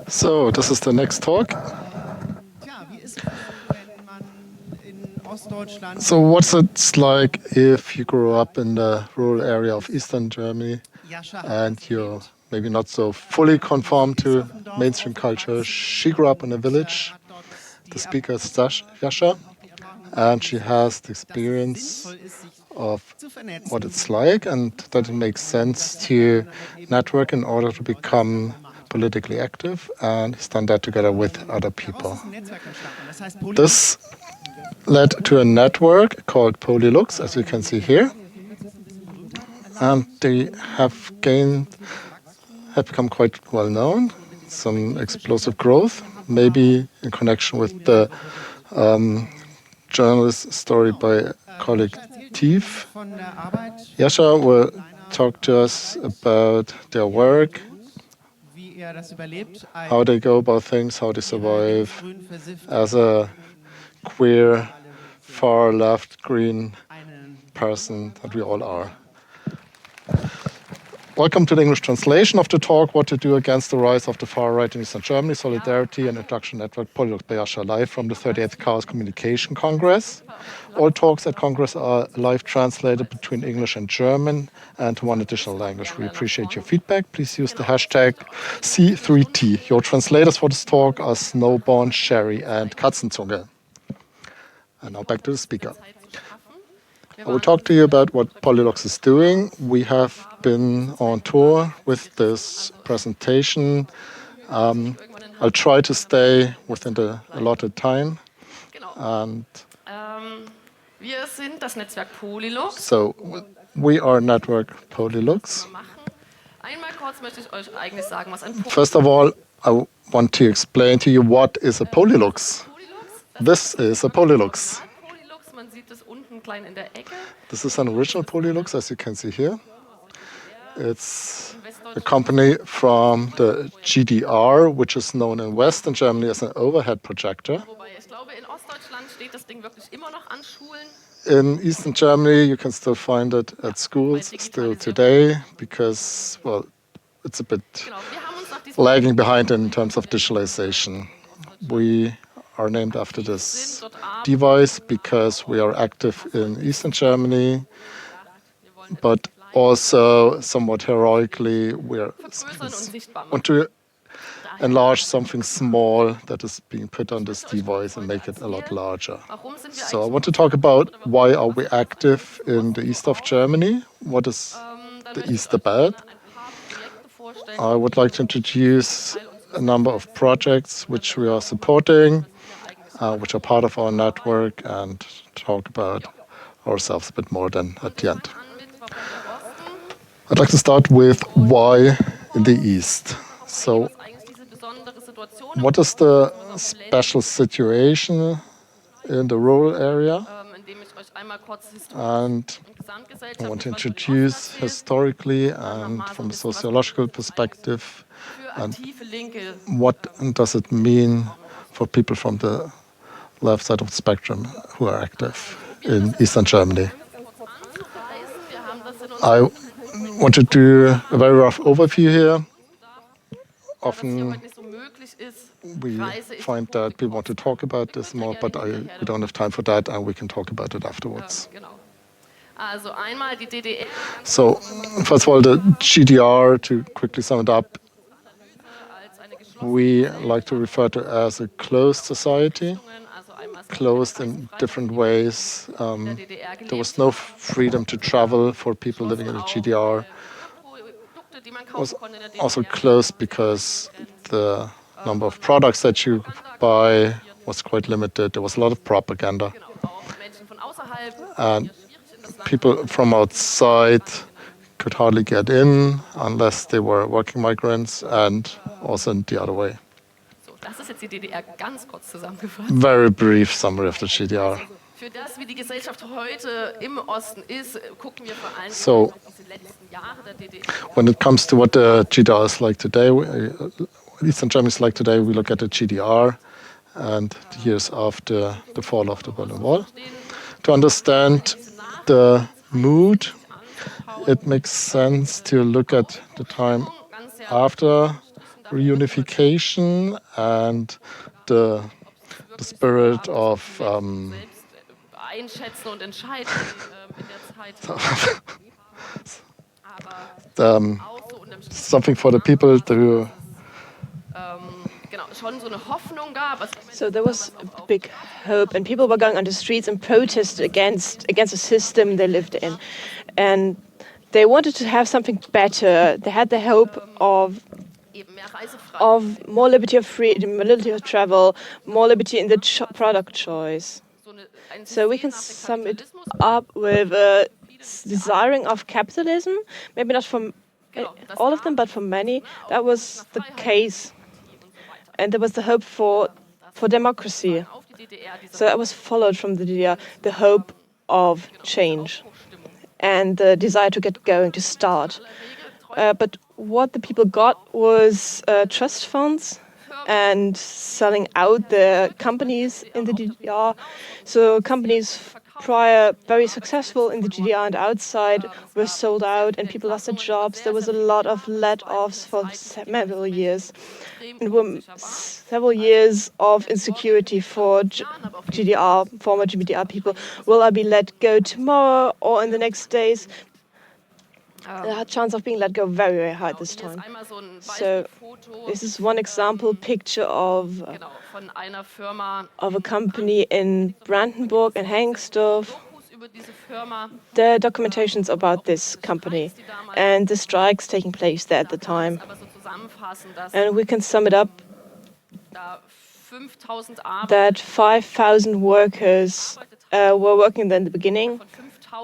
So, this is the next talk. So what's it like if you grew up in the rural area of Eastern Germany and you're maybe not so fully conformed to mainstream culture? She grew up in a village. The speaker is Jascha, and she has the experience of what it's like and that it makes sense to network in order to become politically active, and he's done that together with other people. This led to a network called Polylux, as you can see here, and they have become quite well known, some explosive growth, maybe in connection with the journalist story by colleague Aktiv. Jascha will talk to us about their work, how they go about things, how they survive as a queer, far left, green person that we all are. Welcome to the English translation of the talk, What to Do Against the Rise of the Far Right in Eastern Germany, Solidarity and Introduction Netzwerk Polylux by Jascha, live from the 38th Chaos Communication Congress. All talks at Congress are live translated between English and German and one additional language. We appreciate your feedback. Please use the hashtag C3T. Your translators for this talk are Snowborn, Sherry and Katzenzunge. And now back to the speaker. I will talk to you about what Polylux is doing. We have been on tour with this presentation. I'll try to stay within the allotted time. And Wir sind das Netzwerk Polylux. So, we are Netzwerk Polylux. Einmal kurz möchte ich euch eigentlich sagen, was ein Polylux ist. First of all, I want to explain to you what is a Polylux. This is a Polylux. Man sieht es unten klein in der Ecke. This is an original Polylux, as you can see here. It's a company from the GDR, which is known in Western Germany as an overhead projector. Wobei ich glaube, in Ostdeutschland steht das Ding wirklich immer noch an Schulen. In Eastern Germany, you can still find it at schools still today because, well, it's a bit lagging behind in terms of digitalization. We are named after this device because we are active in Eastern Germany, but also somewhat heroically we want to enlarge something small that is being put on this device and make it a lot larger. So I want to talk about why are we active in the east of Germany? What is the east about? I would like to introduce a number of projects which we are supporting, which are part of our network, and talk about ourselves a bit more than at the end. I'd like to start with why in the East. So, what is the special situation in the rural area? And I want to introduce historically and from a sociological perspective, and what does it mean for people from the left side of the spectrum who are active in Eastern Germany. I want to do a very rough overview here. Often we find that people want to talk about this more, but we don't have time for that, and we can talk about it afterwards. So, first of all, the GDR, to quickly sum it up, we like to refer to as a closed society, closed in different ways. There was no freedom to travel for people living in the GDR. It was also closed because the number of products that you buy was quite limited. There was a lot of propaganda. And people from outside could hardly get in unless they were working migrants, and also in the other way. Das ist jetzt die DDR ganz kurz zusammengefasst. Very brief summary of the GDR. Für das, wie die Gesellschaft heute im Osten ist, gucken wir vor allem So, auf diese letzten Jahre der DDR. When it comes to what the GDR is like today, Eastern Germany is like today, we look at the GDR and the years after the fall of the Berlin Wall. To understand the mood, it makes sense to look at the time after reunification and the spirit of einschätzen und entscheiden in der Zeit. Something for the people to. Genau, schon so eine Hoffnung gab. So there was a big hope, and people were going on the streets and protested against the system they lived in, and they wanted to have something better. They had the hope of more liberty of freedom, more liberty of travel, more liberty in the product choice. So we can sum it up with a desiring of capitalism, maybe not from all of them, but for many. That was the case. And there was the hope for democracy. So that was followed from the DDR, the hope of change and the desire to get going, to start. But what the people got was trust funds and selling out the companies in the DDR. So companies prior very successful in the DDR and outside were sold out, and people lost their jobs. There was a lot of let-offs for several years. It were several years of insecurity for GDR, former GDR people. Will I be let go tomorrow or in the next days? The chance of being let go very, very high this time. So this is one example picture of a company in Brandenburg and Hengsdorf. There are documentations about this company and the strikes taking place there at the time. And we can sum it up that 5,000 workers were working there in the beginning,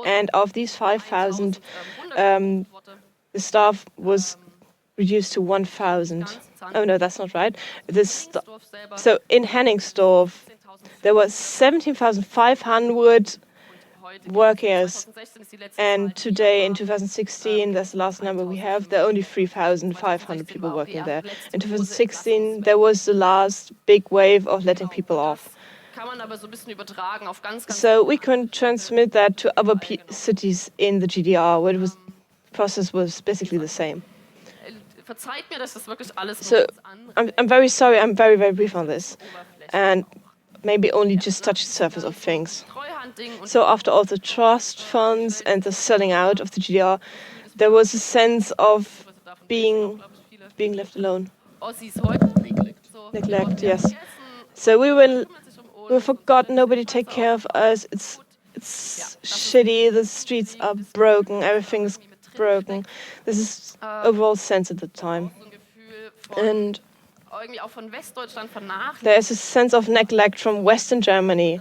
and of these 5,000, the staff was reduced to 1,000. Oh no, that's not right. So in Henningsdorf, there were 17,500 workers, and today in 2016, that's the last number we have, there are only 3,500 people working there. In 2016, there was the last big wave of letting people off. So we can transmit that to other cities in the GDR, where the process was basically the same. So I'm very sorry, I'm very, very brief on this, and maybe only just touch the surface of things. So after all the trust funds and the selling out of the GDR, there was a sense of being left alone. Neglect, yes. So we forgot, nobody take care of us. It's shitty, the streets are broken, everything's broken. This is overall sense at the time. And there is a sense of neglect from Western Germany.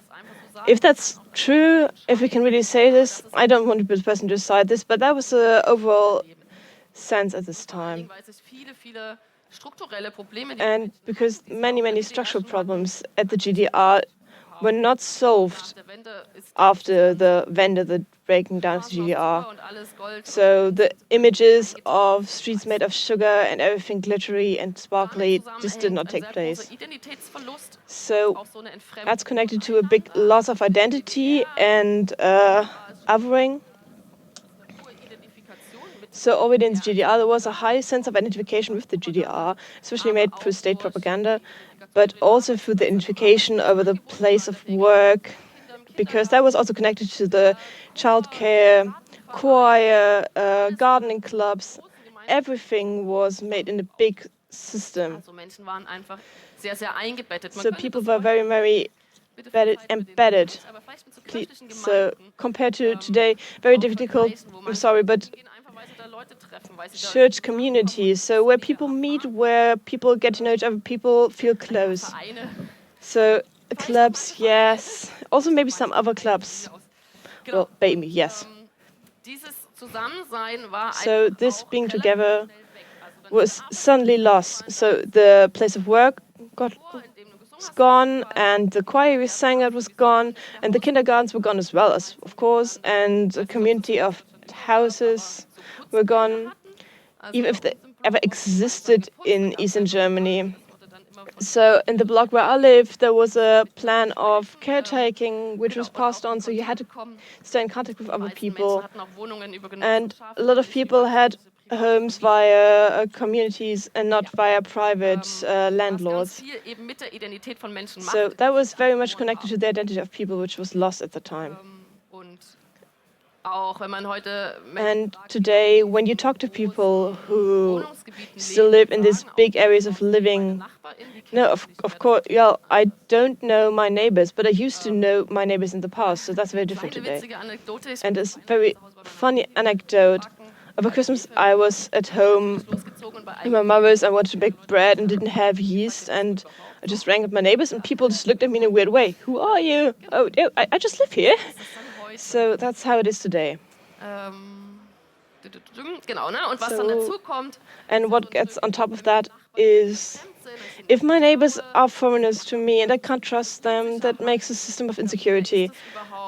If that's true, if we can really say this, I don't want to be the person to decide this, but that was the overall sense at this time. And because many structural problems at the GDR were not solved after the Wende, the breaking down of the GDR. So the images of streets made of sugar and everything glittery and sparkly just did not take place. So that's connected to a big loss of identity and othering. So already in the GDR, there was a high sense of identification with the GDR, especially made through state propaganda, but also through the identification over the place of work, because that was also connected to the childcare, choir, gardening clubs. Everything was made in a big system. So people were very, very embedded. So compared to today, very difficult, I'm sorry, but church communities, so where people meet, where people get to know each other, people feel close. So clubs, yes. Also maybe some other clubs. Well, maybe, yes. So this being together was suddenly lost. So the place of work was gone, and the choir we sang at was gone, and the kindergartens were gone as well, as of course, and the community of houses were gone, even if they ever existed in Eastern Germany. So in the block where I live, there was a plan of caretaking, which was passed on, so you had to stay in contact with other people. And a lot of people had homes via communities and not via private landlords. Viel eben mit der Identität von Menschen So macht. that was very much connected to the identity of people, which was lost at the time. Und auch wenn man heute And today, when you talk to people who still live in these big areas of living, no, of course, yeah, I don't know my neighbors, but I used to know my neighbors in the past, so that's very different eine today. witzige Anekdote, ich And a very funny anecdote. Over Christmas, I was at home losgezogen und bei with my mother's. I wanted to bake bread and didn't have yeast, and I just rang up my neighbors, and people just looked at me in a weird way. Who are you? Oh, I just live here. So that's how it is today. Genau, ne? Und was dann So- dazu kommt, And what gets on top of that is if my neighbors are foreigners to me and I can't trust them, that makes a system of insecurity.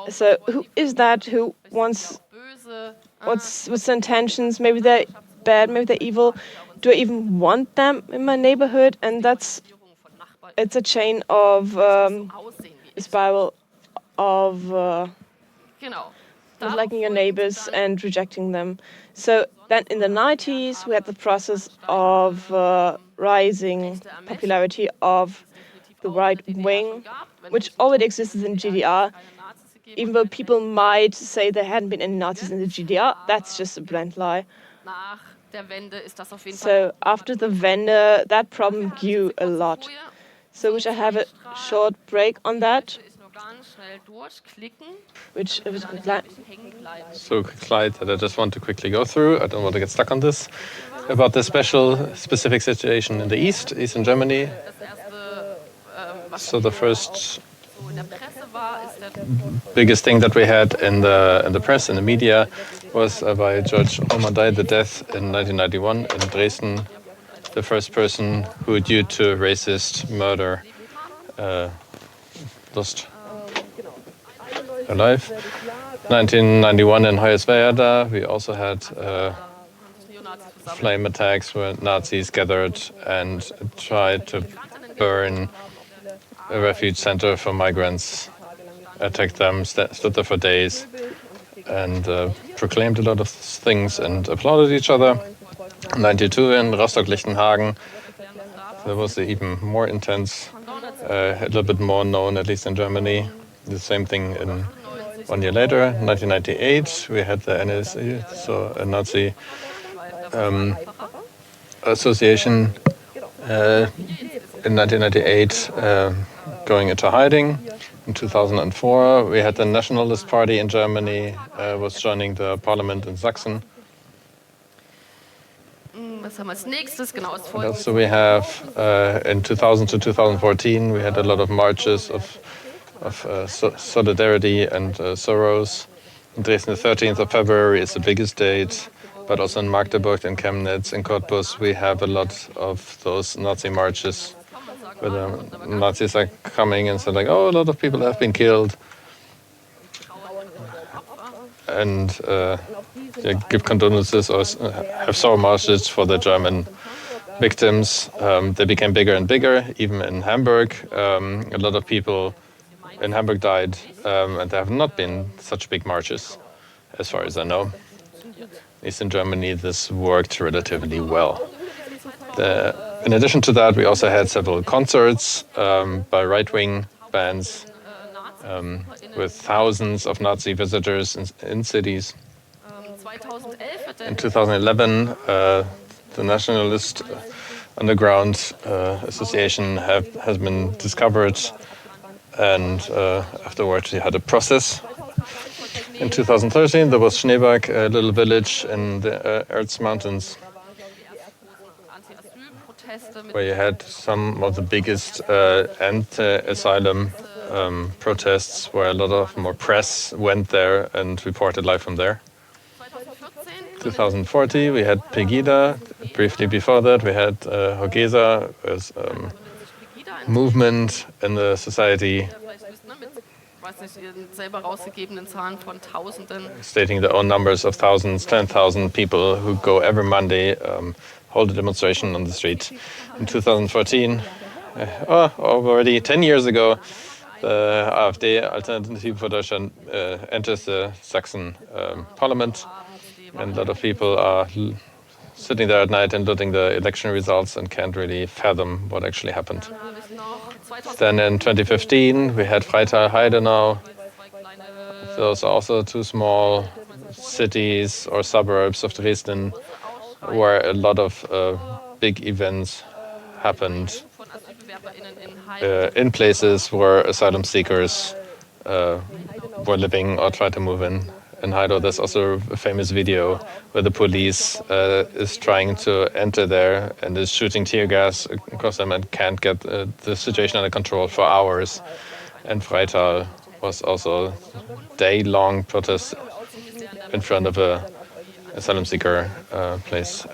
So who is that who wants böse, what's the intentions? Maybe they're bad, maybe they're evil. Do I even want them in my neighborhood? And von Nachbarn it's a chain of aussehen wie a ich. spiral of Genau. not liking your neighbors and rejecting them. So then in the 90s, we had the process of rising popularity of the right wing, which already existed in GDR. Even though people might say there hadn't been any Nazis in the GDR, that's just a blunt lie. Nach der Wende ist das auf jeden Fall. So after the Wende, that problem grew a lot. So we should have a short break on that, Ich nur ganz schnell durchklicken, which was hängen bleiben. So a quick slide that I just want to quickly go through. I don't want to get stuck on this. About the specific situation in the Eastern Germany. Das erste, was So the first so in der Presse war, ist der biggest thing that we had in the press, in the media, was by George Ormandai, the death in 1991 in Dresden, the first person who, due to racist murder, lost her life. 1991 in Hoyerswerda, we also had Neonazis versammelt. flame attacks where Nazis gathered and tried to burn a refuge center for migrants, attacked them, stood there for days, and proclaimed a lot of things and applauded each other. 92 in Rostock-Lichtenhagen, there was even more intense, a little bit more known, at least in Germany. The same thing in 1 year later, 1998, we had the NSA, so a Nazi association in 1998 going into hiding. In 2004, we had the Nationalist Party in Germany was joining the parliament in Sachsen. Was haben wir als nächstes? Genau, es And folgen also we have in 2000 to 2014, we had a lot of marches of solidarity and sorrows. In Dresden, the 13th of February is the biggest date, but also in Magdeburg, in Chemnitz, in Cottbus, we have a lot of those Nazi marches where the Nazis are coming and say like, oh, a lot of people have been killed. And give condolences or have sorrow marches for the German victims. They became bigger and bigger, even in Hamburg. A lot of people in Hamburg died, and there have not been such big marches, as far as I know. At least in Germany, this worked relatively well. In addition to that, we also had several concerts by right-wing bands with thousands of Nazi visitors in cities. 2011 wird In 2011, the Nationalist Underground Association has been discovered, and afterwards we had a process. In 2013, there was Schneeberg, a little village in the Erz Mountains, Anti-Asyl-Proteste mit where you had some of the biggest anti-asylum protests, where a lot of more press went there and reported live from there. 2014. 2040, we had Pegida. Briefly before that, we had Hogesa as movement in the society, Vielleicht wissen, ne, mit, weiß nicht, ihren selber rausgegebenen Zahlen von Tausenden. stating their own numbers of thousands, 10,000 people who go every Monday, hold a demonstration on the street. In 2014, already 10 years ago, the AfD, Alternative for Deutschland, enters the Saxon parliament, and a lot of people are sitting there at night and looking the election results and can't really fathom what actually happened. Dann habe ich noch Then in 2015, we had Freital-Heidenau. Those are also two small cities or suburbs of Dresden where a lot of big events happened von AsylbewerberInnen in Heim. in places where asylum seekers were living or tried to move in. In Heidelberg, there's also a famous video where the police is trying to enter there and is shooting tear gas across them and can't get the situation under control for hours. And Freital was also day-long protest in front of a asylum seeker place.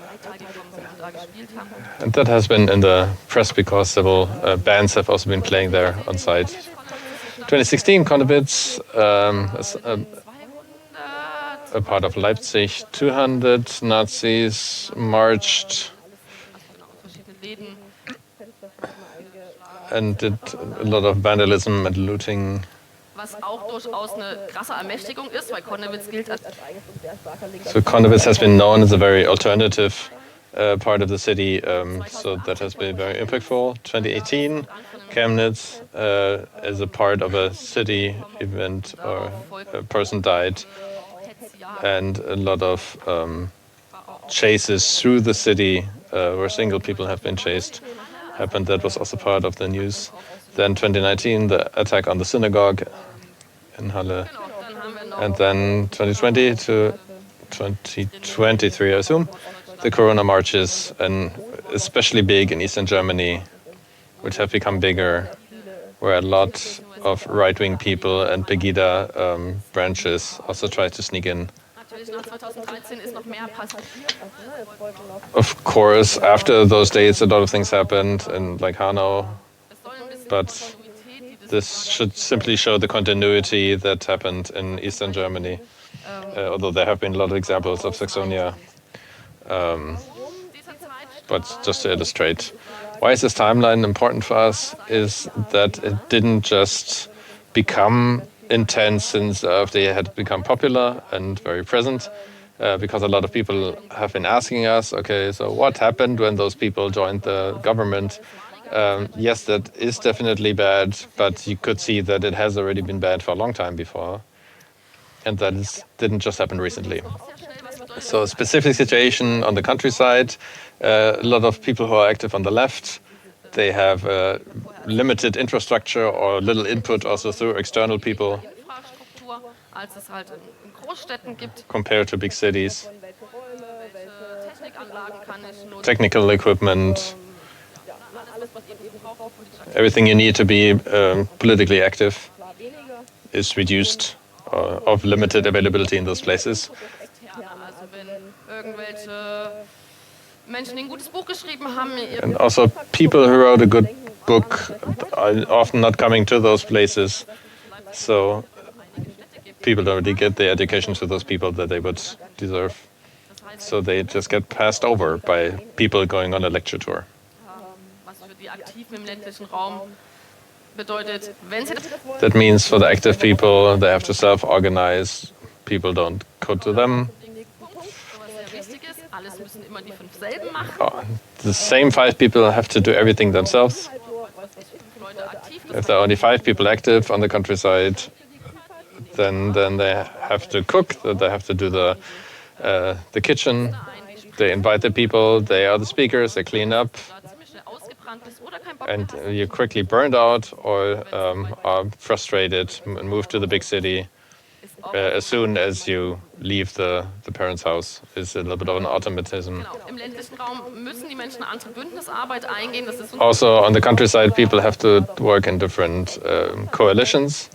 And that has been in the press because several bands have also been playing there on site. 2016, Konnewitz, a part of Leipzig, 200 Nazis marched and did a lot of vandalism and looting. Was auch durchaus eine krasse Ermächtigung ist, weil Konnewitz gilt als So Konnewitz has been known as a very alternative part of the city, so that has been very impactful. 2018, Chemnitz is a part of a city event or a person died, and a lot of chases through the city where single people have been chased happened. That was also part of the news. Then 2019, the attack on the synagogue in Halle. And then 2020 to 2023, I assume, the Corona marches, and especially big in Eastern Germany, which have become bigger, where a lot of right-wing people and Pegida branches also try to sneak in. natürlich nach 2013 ist noch mehr passiert. Of course, after those dates, a lot of things happened, in like Hanau, Es soll ein bisschen but Kontinuität dieses this should simply show the continuity that happened in Eastern Germany, although there have been a lot of examples of Saxonia. dieser Zeit But just to illustrate, why is this timeline important for us is that it didn't just become intense since they had become popular and very present, because a lot of people have been asking us, okay, so what happened when those people joined the government? Yes, that is definitely bad, but you could see that it has already been bad for a long time before, and that didn't just happen recently. So a specific situation on the countryside, a lot of people who are active on the left, they have limited infrastructure or little input also through external people Infrastruktur, als es halt in Großstädten gibt. compared to big cities. Welche Technikanlagen kann ich nutzen? Technical equipment, Alles, was man eben braucht, politisch everything you need to be politically active is reduced, of limited availability in those places. externe. Also wenn irgendwelche Menschen, die ein gutes Buch geschrieben haben, And also people who wrote a good book are often not coming to those places. So people don't really get the education to those people that they would deserve. So they just get passed over by people going on a lecture tour. was für die Aktiven im ländlichen Raum bedeutet, wenn sie das That means for the active people, they have to self-organize. People don't go to them. was sehr wichtig ist, alles müssen immer die 5 selben machen. The same 5 people have to do everything themselves. 5 Leute aktiv, If there are only 5 people active on the countryside, then they have to cook. They have to do the kitchen. They invite the people. They are the speakers. They clean up, da ziemlich schnell ausgebrannt bist oder kein Bock and mehr hast. you're quickly burned out or are frustrated and move to the big city. As soon as you leave the parents' house, it's a little bit of an automatism. Genau. Im ländlichen Raum müssen die Menschen andere Bündnisarbeit eingehen. Das ist so Also on the countryside, people have to work in different coalitions.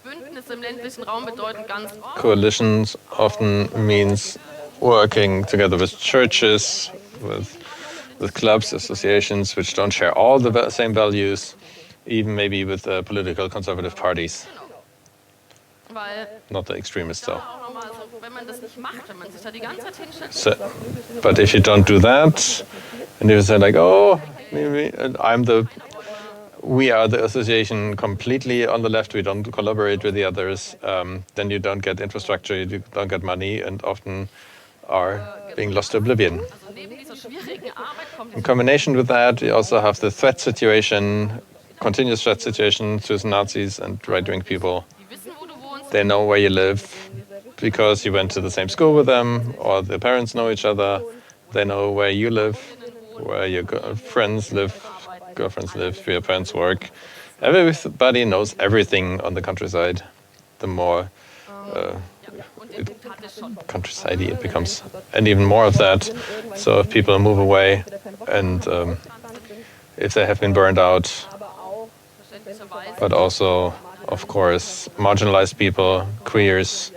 Bündnisse im ländlichen Raum bedeuten ganz oft, Coalitions often means working together with churches, with clubs, associations which don't share all the same values, even maybe with political conservative parties, weil not the extremists though. auch nochmal so, wenn man das nicht macht, wenn man sich da die ganze Zeit hinstellt, So, but if you don't do that, and you say like, oh, maybe we are the association completely on the left, we don't collaborate with the others, then you don't get infrastructure, you don't get money, and often are being lost to oblivion. Also neben dieser schwierigen Arbeit kommt In combination with that, you also have the threat situation, continuous threat situation to the Nazis and right-wing people. die wissen, wo du wohnst, They know where you live because you went to the same school with them, or the parents know each other. They know where you live, where your friends live, girlfriends live, where your parents work. Everybody knows everything on the countryside. The more und den Punkt hatte ich schon. countryside it becomes, and even more of that. So if people move away and if they have been burned out, Verständlicherweise but also, of course, marginalized people, queers,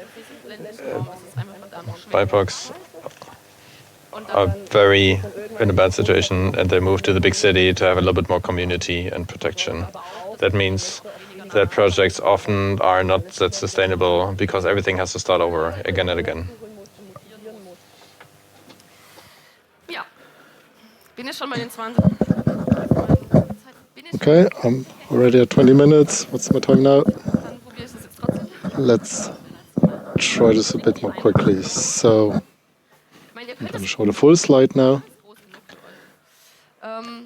ländlichen Raum ist es einfach verdammt schwer. BIPOCs Und are dann very in a bad situation and they move to the big city to have a little bit more community and protection. That means that projects often are not that sustainable because everything has to start over again and again. ja, bin ich schon bei den 20. Bin ich Okay, I'm already at 20 minutes. What's my time now? dann probiere ich das jetzt trotzdem. Let's try this a bit more quickly. So Ich meine, ihr I'm könnt going to es show the full slide now. groß genug für euch.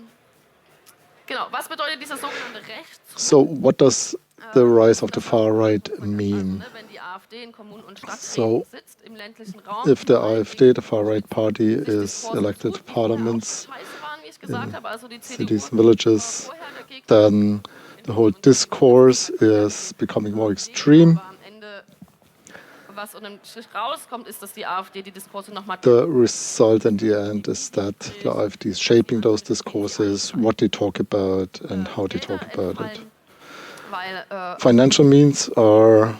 Genau, was bedeutet dieser sogenannte Rechtsruck? So what does the rise of the far right mean? Ne, wenn die AfD in Kommunen und So, Stadträten sitzt im ländlichen Raum, If the AfD, the far right party, is elected to parliaments, scheiße waren, wie ich gesagt habe, also die CDU cities and villages, vorher dagegen, then the whole discourse is becoming more extreme. aber am Ende, was unterm Strich rauskommt, ist, dass die AfD die Diskurse nochmal The result in the end is that the AfD is shaping those discourses, what they talk about and how they talk about it. weil Financial means are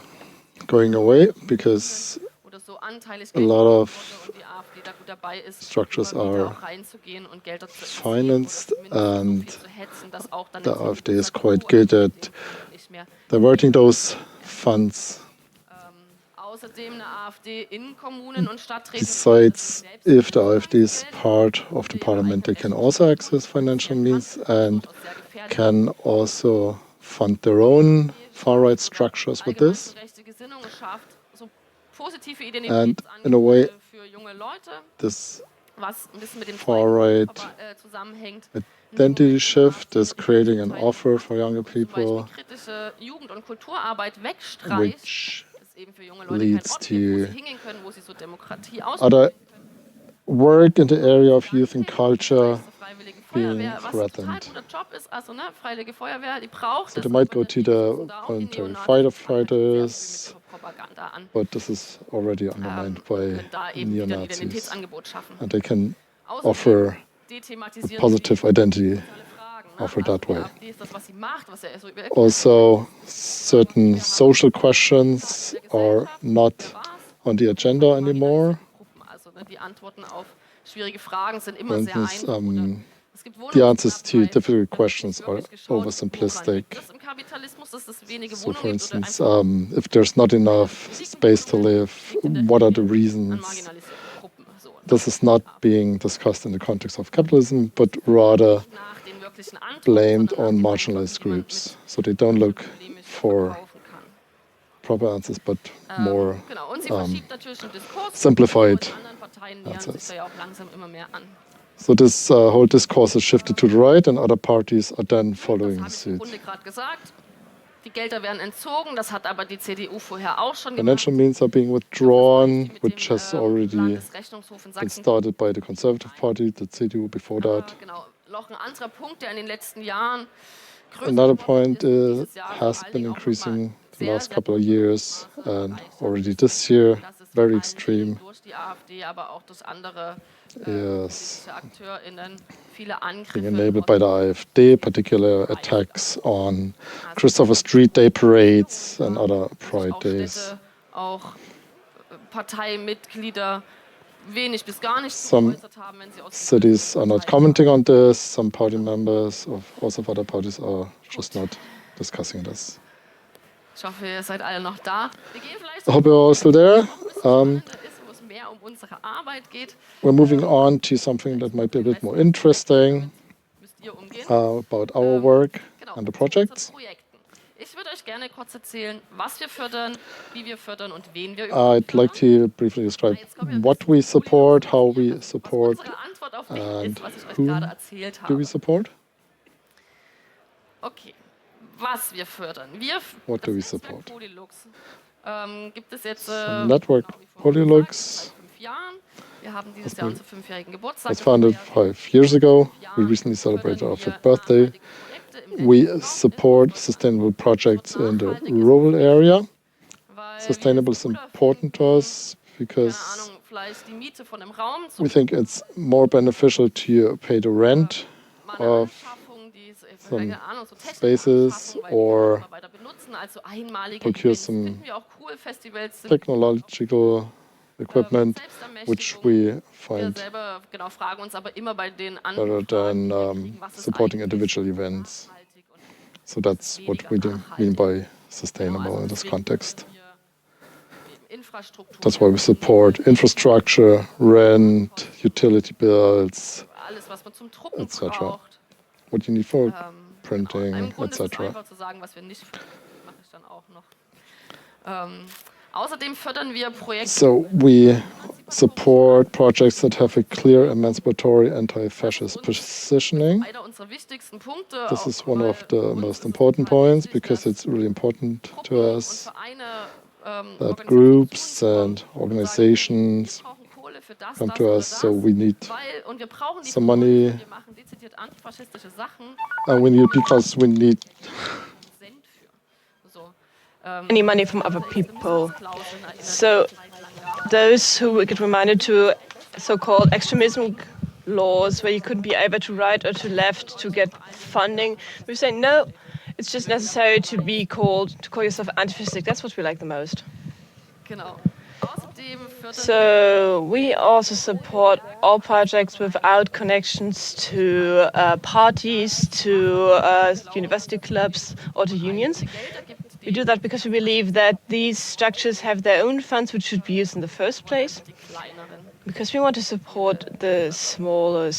going away because oder so anteilig a lot of und die AfD da gut dabei ist, structures immer wieder are auch reinzugehen und Gelder zu financed and zu hetzen, dass auch dann the in Zukunft AfD is gesagt quite wird, good at nicht mehr. diverting those funds. Außerdem eine AfD in Kommunen und Stadträten. Besides, if the AfD is part of the parliament, they can also access financial means and can also fund their own far-right structures with this. Allgemeinrechte Gesinnung, es schafft so positive And in a way, Identitätsangebote für junge Leute, this was ein bisschen mit dem far-right zusammenhängt. identity shift is creating an offer for younger Zum Beispiel people, kritische Jugend- und Kulturarbeit wegstreicht, which ist eben für junge Leute leads kein Ort gibt, wo sie to hingehen können, wo sie so Demokratie other work in the area of youth and culture Freiwillige being Feuerwehr, was ein total threatened. guter Job ist, also ne, Freiwillige Feuerwehr, die braucht So es, they might aber go to natürlich the sitzen da auch die voluntary Neonazis, firefighters, sehr mit Propaganda an. but this is already undermined by Können da eben wieder ein neo-Nazis. Identitätsangebot schaffen. And they can Außerdem offer dethematisieren positive identity sie Fragen, ne? offer that Also way. die AfD ist das, was sie macht, was ja so über Also, certain social questions are not on the agenda anymore. Gruppen, also ne, die Antworten auf schwierige Fragen sind For immer sehr instance, einfach. Es gibt the answers to Wohnungsknappheit. difficult Da questions wird are wirklich geschaut, woran oversimplistic. liegt das im Kapitalismus, dass es wenige So, for Wohnungen gibt oder instance, einfach if there's not enough space to live, what are the an reasons? marginalisierten Gruppen. So, This is not being discussed in the context of capitalism, but rather nach den wirklichen Antworten, blamed sondern on nach den marginalized Antworten, die man groups. So they don't look polemisch for verkaufen kann. proper answers, but more Genau, und sie verschiebt natürlich den Diskurs. simplified Die anderen Parteien nähern sich da ja auch langsam immer mehr an. So this whole discourse is shifted to the right, and other parties are then Das following habe ich im suit. Grunde gerade gesagt. Die Gelder werden entzogen, das hat aber die CDU vorher auch schon gemacht. Financial means are being withdrawn, which has already Landesrechnungshof in been Sachsen. started by the Conservative Party, the CDU before that. Genau, noch ein anderer Punkt, der in den letzten Jahren größer Another geworden point ist, dieses Jahr vor has allen been Dingen auch increasing the sehr, last sehr couple of years, and already this year, dass es very vor allen extreme. Dingen durch die AfD, aber auch durch andere Yes, politische AkteurInnen viele being Angriffe enabled by the AfD, particular attacks on Christopher Street Day parades and other Pride auch days. Städte, auch Parteimitglieder wenig bis gar nicht Some geäußert haben, wenn sie aus cities are not commenting on this. Some party members of other parties are just not discussing this. Ich hoffe, ihr seid alle noch da. Wir gehen vielleicht I hope you're all still there. spannender ist, wo es mehr um unsere Arbeit geht, We're moving on to something that might be a bit more interesting müsst ihr umgehen. about our work Genau, and the zu unseren projects. Projekten. Ich würde euch gerne kurz erzählen, was wir fördern, wie wir fördern und wen wir I'd like to briefly describe what we support, how we support, unsere Antwort auf wen and ist, was ich euch whom gerade erzählt do we habe. support? Okay, was wir fördern. What do we das support? Netzwerk Polylux gibt es jetzt Netzwerk nach wie vor, Polylux seit 5 Jahren. Wir haben dieses Jahr unseren 5-jährigen Geburtstag. was founded 5 years ago. We recently celebrated our 5th birthday. We support sustainable projects in the rural area. Sustainable is important to us because vielleicht die Miete von einem Raum we think it's more beneficial to pay the rent of some spaces or procure some technological equipment which we find better than supporting individual events. So that's what we do mean by sustainable in this context. That's why we support infrastructure, rent, utility bills, etc. What you need for printing, etc. Außerdem fördern wir Projekte. So we support projects that have a clear emancipatory anti-fascist positioning. This is one of the most important points because it's really important to us that groups and organizations come to us, so we need some money, and we need because we need any money from other people. So those who get reminded to so-called extremism laws where you couldn't be able to right or to left to get funding, we say no, it's just necessary to call yourself antifascistic. That's what we like the most. So we also support all projects without connections to parties, to university clubs or to unions. We do that because we believe that these structures have their own funds which should be used in the first place. Because we want to support the small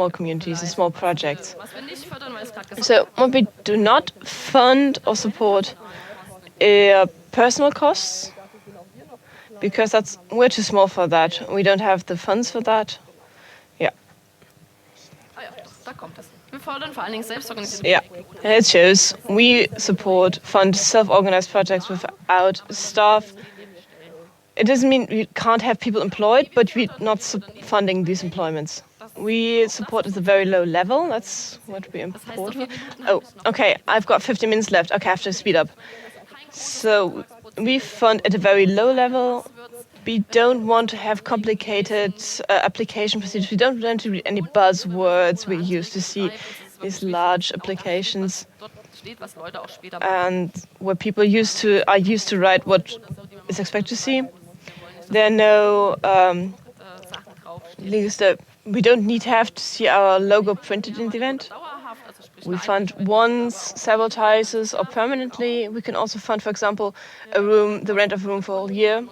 communities, the small projects. So what we do not fund or support are personal costs, because we're too small for that. We don't have the funds for that. Yeah. Yeah, it shows we fund self-organized projects without staff. It doesn't mean we can't have people employed, but we're not funding these employments. We support at a very low level. That's what we import. Oh, okay, I've got 15 minutes left. Okay, I have to speed up. So we fund at a very low level. We don't want to have complicated application procedures. We don't want to read any buzzwords we used to see these large applications, and where people are used to write what is expected to see. There are no links that we don't need to have to see our logo printed in the event. We fund once, several times, or permanently. We can also fund, for example, the rent of a room for a whole year.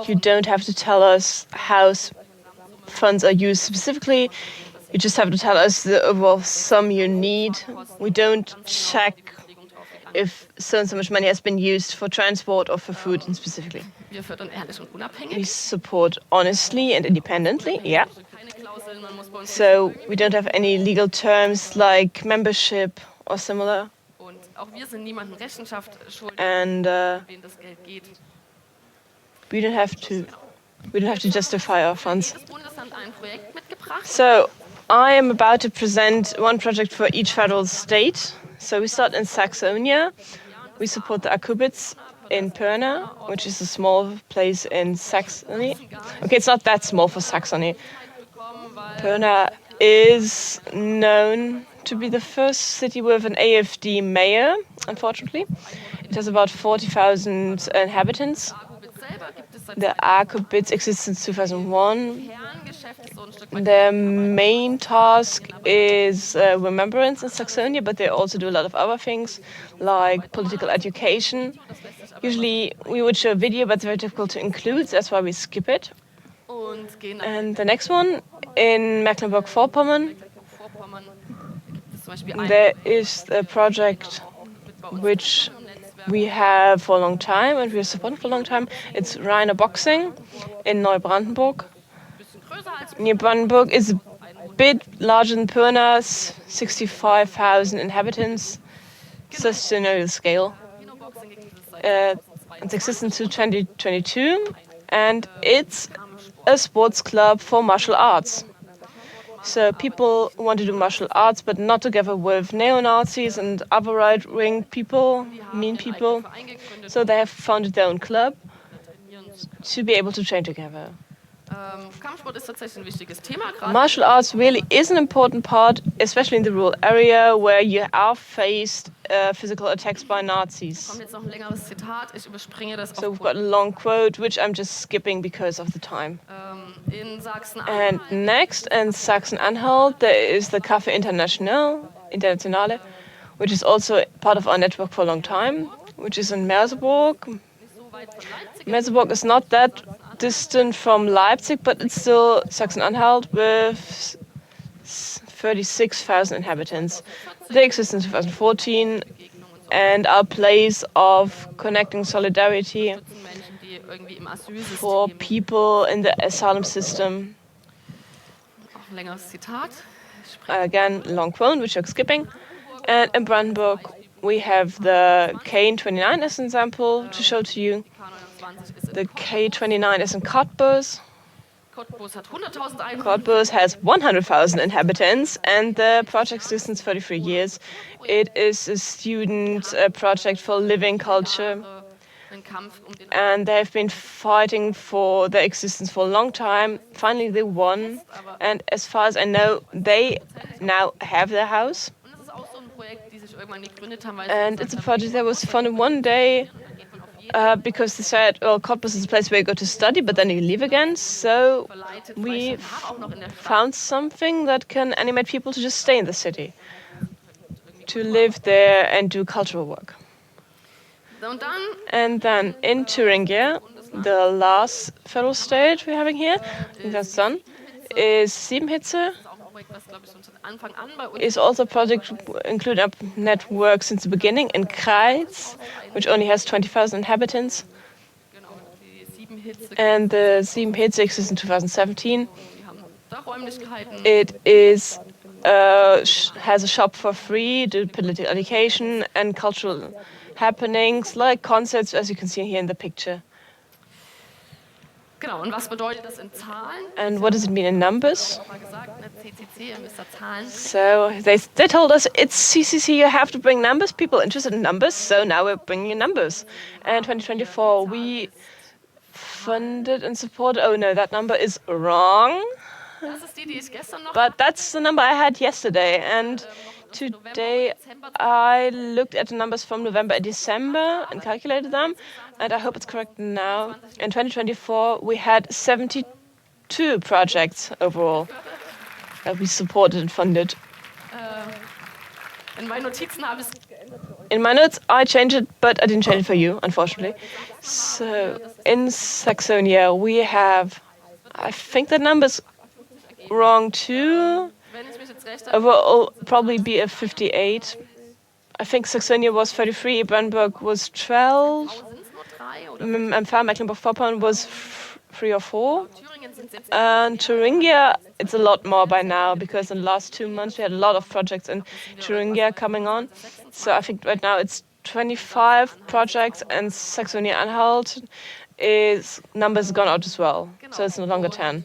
You don't have to tell us how funds are used specifically. You just have to tell us the overall sum you need. We don't check if so and so much money has been used for transport or for food specifically. We support honestly and independently, yeah. So we don't have any legal terms like membership or similar. And we don't have to justify our funds. So I am about to present one project for each federal state. So we start in Saxonia. We support the Akubits in Pirna, which is a small place in Saxony. Okay, it's not that small for Saxony. Pirna is known to be the first city with an AfD mayor, unfortunately. It has about 40,000 inhabitants. The Akubits exist since 2001. Their main task is remembrance in Saxonia, but they also do a lot of other things, like political education. Usually we would show a video, but it's very difficult to include, that's why we skip it. And the next one, in Mecklenburg-Vorpommern, There is a project which we have for a long time and we have supported for a long time. It's Rainer Boxing in Neubrandenburg. Neubrandenburg is a bit larger than Pirna, 65,000 inhabitants, just to know the scale. It's existing until 2022, and it's a sports club for martial arts. So people want to do martial arts, but not together with neo-Nazis and other right-wing people, mean people. So they have founded their own club to be able to train together. Martial arts really is an important part, especially in the rural area where you are faced physical attacks by Nazis. So we've got a long quote, which I'm just skipping because of the time. And next, in Sachsen-Anhalt, there is the Café Internationale, which is also part of our network for a long time, which is in Merseburg. Merseburg is not that distant from Leipzig, but it's still Sachsen-Anhalt with 36,000 inhabitants. They exist in 2014 and are a place of connecting solidarity for people in the asylum system. Again, long quote, which I'm skipping. And in Brandenburg, we have the K29 as an example to show to you. The K29 is in Cottbus. Cottbus has 100,000 inhabitants, and the project exists 33 years. It is a student project for living culture, and they have been fighting for their existence for a long time. Finally, they won, and as far as I know, they now have their house. And it's a project that was founded one day because they said, well, Cottbus is a place where you go to study, but then you leave again. So we found something that can animate people to just stay in the city, to live there and do cultural work. And then in Thuringia, the last federal state we're having here, I think that's done, is Siebenhitze. Is also a project including a network since the beginning in Kreis, which only has 20,000 inhabitants. And the Siebenhitze exists in 2017. It is has a shop for free, do political education and cultural happenings like concerts, as you can see here in the picture. And what does it mean in numbers? So they told us it's CCC, you have to bring numbers, people interested in numbers, so now we're bringing in numbers. And 2024 we funded and supported, oh no, that number is wrong. But that's the number I had yesterday, and today I looked at the numbers from November and December and calculated them, and I hope it's correct now. In 2024, we had 72 projects overall that we supported and funded. In my notes, I changed it, but I didn't change it for you, unfortunately. So in Saxonia, we have, I think the number's wrong too. Overall, probably be a 58. I think Saxonia was 33, Brandenburg was 12, and Mecklenburg-Vorpommern was 3 or 4. And Thuringia, it's a lot more by now, because in the last 2 months we had a lot of projects in Thuringia coming on. So I think right now it's 25 projects, and Saxonia-Anhalt numbers gone out as well, so it's no longer 10.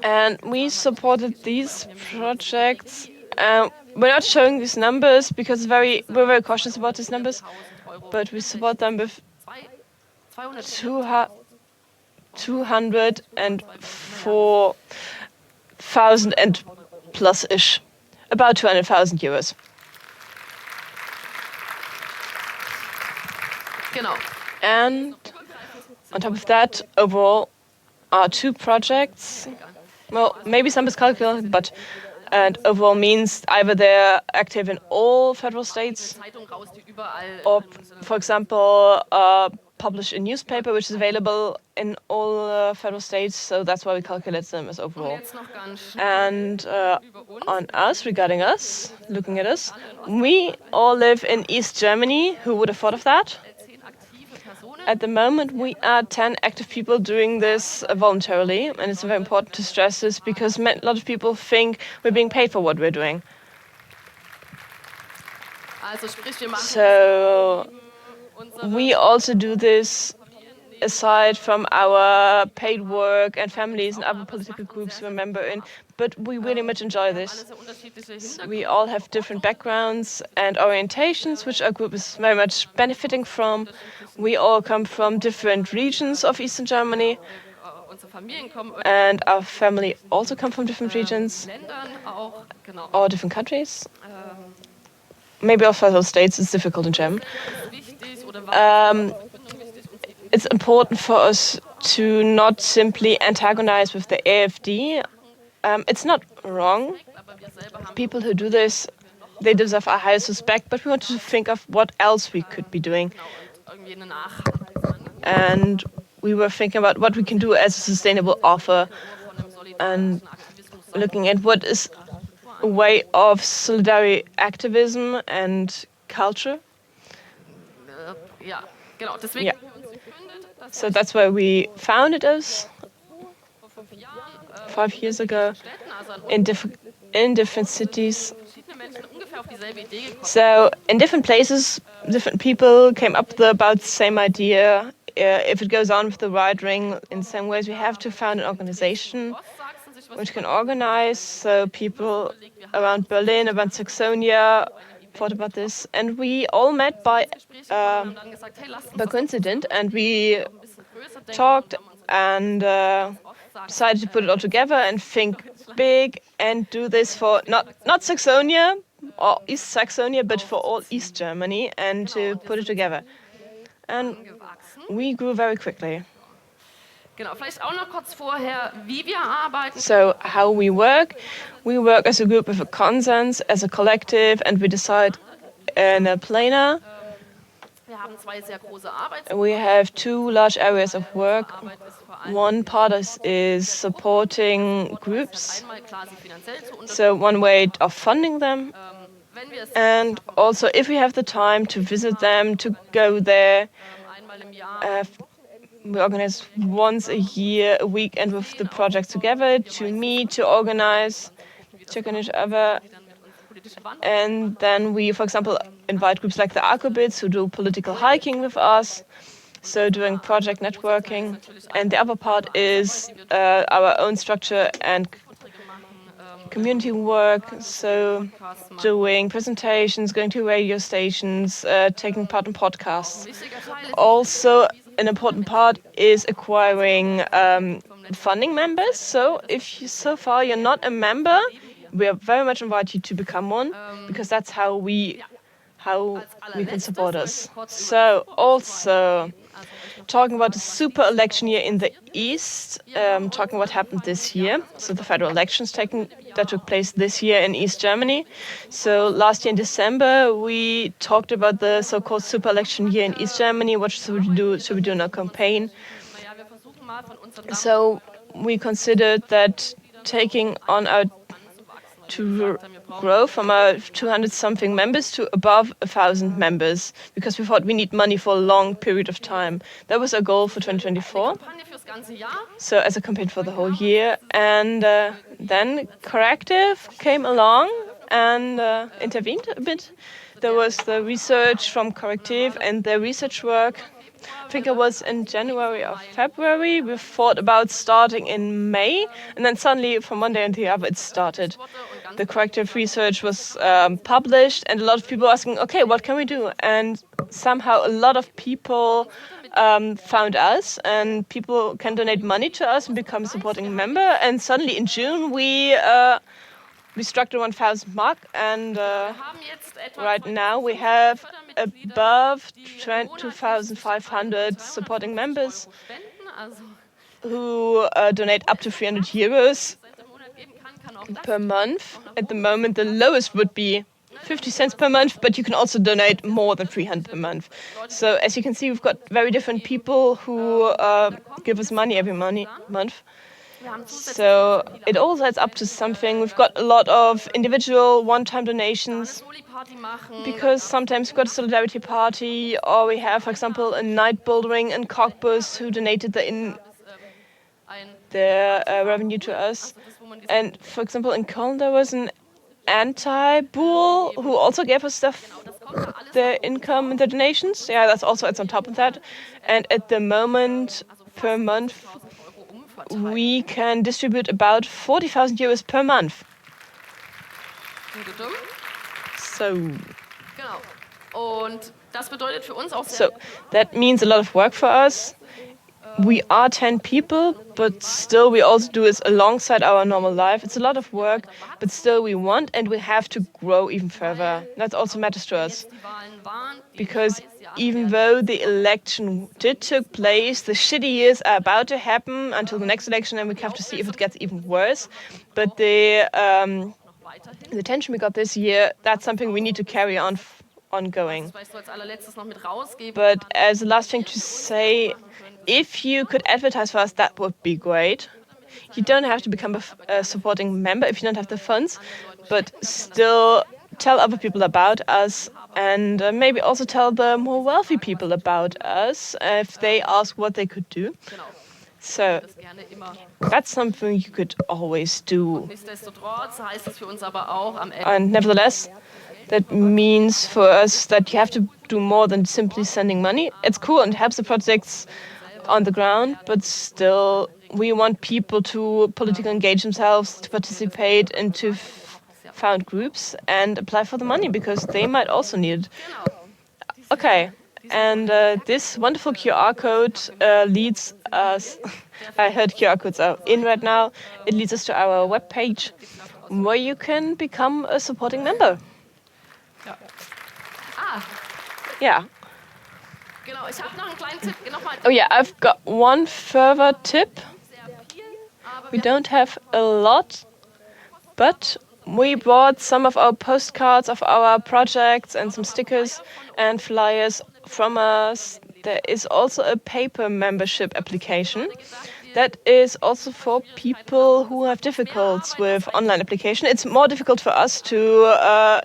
And we supported these projects. We're not showing these numbers because we're very cautious about these numbers, but we support them with 204,000 and plus-ish, about 200,000 euros. And on top of that, overall, are 2 projects. Well, maybe some is calculated, but and overall means either they're active in all federal states, or, for example, publish a newspaper which is available in all federal states, so that's why we calculate them as overall. And on us, regarding us, looking at us, we all live in East Germany. Who would have thought of that? At the moment, we are 10 active people doing this voluntarily, and it's very important to stress this because a lot of people think we're being paid for what we're doing. So we also do this aside from our paid work and families and other political groups we're a member in, but we really much enjoy this. We all have different backgrounds and orientations, which our group is very much benefiting from. We all come from different regions of Eastern Germany, and our family also come from different regions or different countries. Maybe also federal states, it's difficult in German. It's important for us to not simply antagonize with the AfD. It's not wrong. People who do this, they deserve our highest respect, but we want to think of what else we could be doing. And we were thinking about what we can do as a sustainable offer and looking at what is a way of solidarity activism and culture. Yeah. So that's why we founded us 5 years ago in different cities. So in different places, different people came up with about the same idea. If it goes on with the right ring, in some ways we have to found an organization which can organize. So people around Berlin, around Saxonia thought about this, and we all met by coincidence, and we talked and decided to put it all together and think big and do this for not Saxonia or East Saxonia, but for all East Germany, and to put it together. And we grew very quickly. So how we work as a group with a consensus, as a collective, and we decide in a planner. We have 2 large areas of work. One part is supporting groups, so one way of funding them. And also, if we have the time to visit them, to go there, we organize once a year, a weekend with the project together, to meet, to organize, check on each other. And then we, for example, invite groups like the Akobits who do political hiking with us, so doing project networking. And the other part is our own structure and community work, so doing presentations, going to radio stations, taking part in podcasts. Also, an important part is acquiring funding members. So if so far you're not a member, we are very much invite you to become one, because that's how we can support us. So also talking about the super election year in the East, talking what happened this year. So the federal elections that took place this year in East Germany. So last year in December, we talked about the so-called super election year in East Germany. What should we do? Should we do in a campaign? So we considered that taking on our to grow from our 200-something members to above 1,000 members, because we thought we need money for a long period of time. That was our goal for 2024. So as a campaign for the whole year. And then Corrective came along and intervened a bit. There was the research from Corrective and their research work. I think it was in January or February. We thought about starting in May, and then suddenly from one day to the other it started. The corrective research was published, and a lot of people asking, okay, what can we do? And somehow a lot of people found us, and people can donate money to us and become a supporting member. And suddenly in June we struck the 1,000 mark, and right now we have above 2,500 supporting members who donate up to 300 euros per month. At the moment, the lowest would be 50 cents per month, but you can also donate more than 300 per month. So as you can see, we've got very different people who give us money every month. So it all adds up to something. We've got a lot of individual one-time donations because sometimes we've got a Solidarity party, or we have, for example, a night building in Cottbus who donated their revenue to us. And for example, in Köln there was an anti-bull who also gave us their income and their donations. Yeah, that's also adds on top of that. And at the moment, per month, we can distribute about 40,000 euros per month. So that means a lot of work for us. We are 10 people, but still we also do it alongside our normal life. It's a lot of work, but still we want and we have to grow even further. That also matters to us. Because even though the election did take place, the shitty years are about to happen until the next election, and we have to see if it gets even worse. But the tension we got this year, that's something we need to carry on ongoing. But as the last thing to say, if you could advertise for us, that would be great. You don't have to become a supporting member if you don't have the funds, but still tell other people about us, and maybe also tell the more wealthy people about us if they ask what they could do. So that's something you could always do. And nevertheless, that means for us that you have to do more than simply sending money. It's cool and helps the projects on the ground, but still we want people to politically engage themselves, to participate, and to found groups and apply for the money because they might also need it. Okay, and this wonderful QR code leads us, I heard QR codes are in right now, it leads us to our webpage where you can become a supporting member. Yeah. Oh yeah, I've got one further tip. We don't have a lot, but we bought some of our postcards of our projects and some stickers and flyers from us. There is also a paper membership application that is also for people who have difficulties with online application. It's more difficult for us to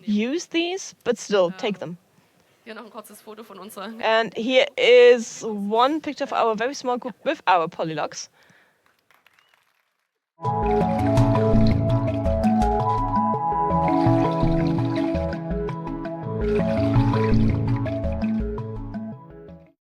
use these, but still take them. And here is one picture of our very small group with our Polylux.